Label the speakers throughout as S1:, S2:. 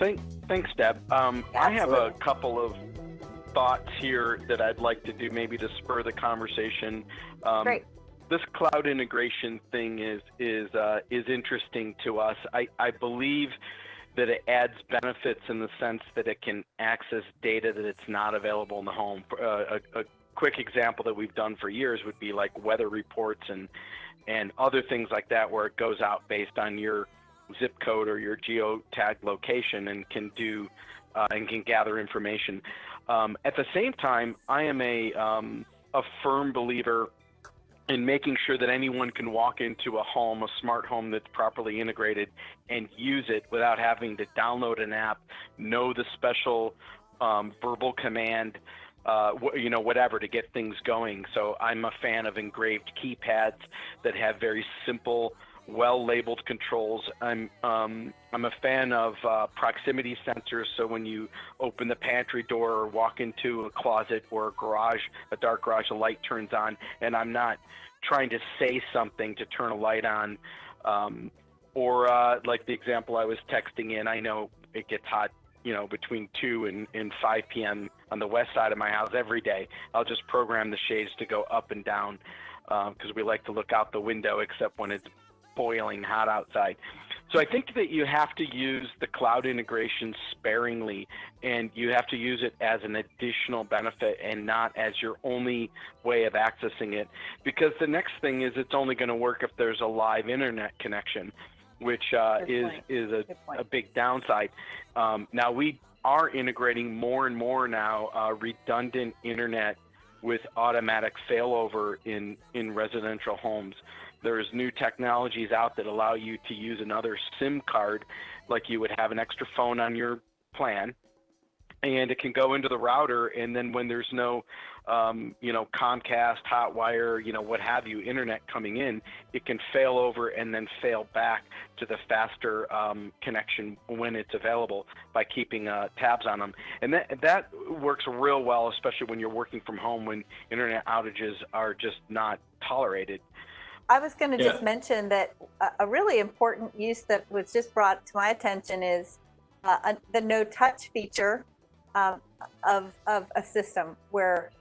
S1: Thanks, Deb. I have a couple of thoughts here that I'd like to do, maybe to spur the conversation.
S2: Great.
S1: This cloud integration thing is interesting to us. I believe that it adds benefits in the sense that it can access data that it's not available in the home. A quick example that we've done for years would be like weather reports and other things like that, where it goes out based on your zip code or your geotag location and can do and can gather information. At the same time, I am a firm believer in making sure that anyone can walk into a home, a smart home that's properly integrated, and use it without having to download an app, know the special verbal command, whatever to get things going. So I'm a fan of engraved keypads that have very simple, well-labeled controls. I'm a fan of proximity sensors, so when you open the pantry door or walk into a closet or a dark garage, a light turns on, and I'm not trying to say something to turn a light on, or like the example I was texting in. I know it gets hot, between 2 and 5 p.m. on the west side of my house every day. I'll just program the shades to go up and down because we like to look out the window, except when it's boiling hot outside. So I think that you have to use the cloud integration sparingly, and you have to use it as an additional benefit and not as your only way of accessing it, because the next thing is it's only going to work if there's a live internet connection, which is a big downside. Now we are integrating more and more now redundant internet with automatic failover in residential homes. There's new technologies out that allow you to use another SIM card, like you would have an extra phone on your plan, and it can go into the router, and then when there's no Comcast, Hotwire, what have you, internet coming in, it can fail over and then fail back to the faster connection when it's available by keeping tabs on them. And that works real well, especially when you're working from home, when internet outages are just not tolerated.
S2: I was going to just mention that a really important use that was just brought to my attention is the no touch feature of a system, where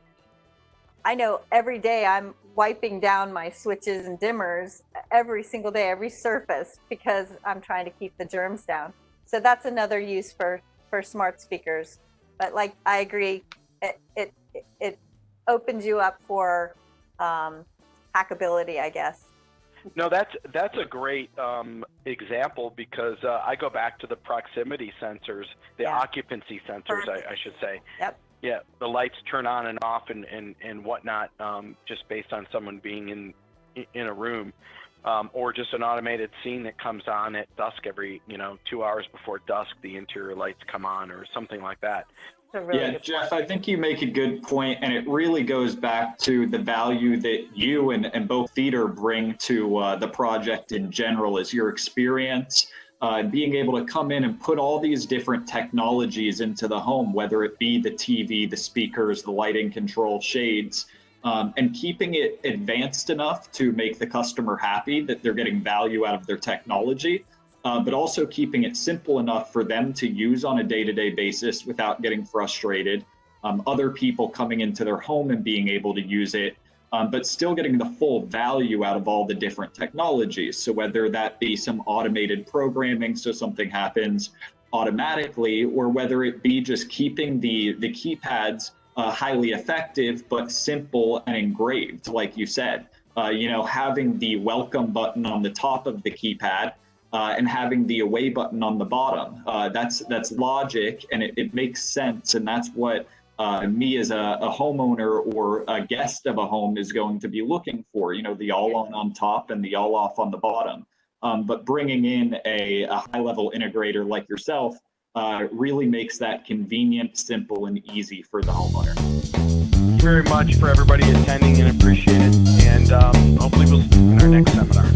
S2: I know every day I'm wiping down my switches and dimmers every single day, every surface, because I'm trying to keep the germs down. So that's another use for smart speakers. But like, I agree, it opens you up for hackability, I guess.
S1: No, that's a great example, because I go back to the proximity sensors, the occupancy sensors, I should say.
S2: Yep.
S1: Yeah, the lights turn on and off and whatnot, just based on someone being in a room, or just an automated scene that comes on at dusk every 2 hours before dusk. The interior lights come on, or something like that.
S3: Really Jeff, I think you make a good point, and it really goes back to the value that you and both theater bring to the project in general, is your experience, being able to come in and put all these different technologies into the home, whether it be the TV, the speakers, the lighting control, shades, and keeping it advanced enough to make the customer happy that they're getting value out of their technology. But also keeping it simple enough for them to use on a day-to-day basis without getting frustrated, other people coming into their home and being able to use it, but still getting the full value out of all the different technologies. So whether that be some automated programming, so something happens automatically, or whether it be just keeping the keypads highly effective but simple and engraved, like you said, having the welcome button on the top of the keypad, and having the away button on the bottom. That's logic, and it makes sense, and that's what me as a homeowner or a guest of a home is going to be looking for, the all on top and the all off on the bottom. But bringing in a high-level integrator like yourself really makes that convenient, simple, and easy for the homeowner.
S1: Thank you very much for everybody attending, and appreciate it. And hopefully we'll see you in our next seminar.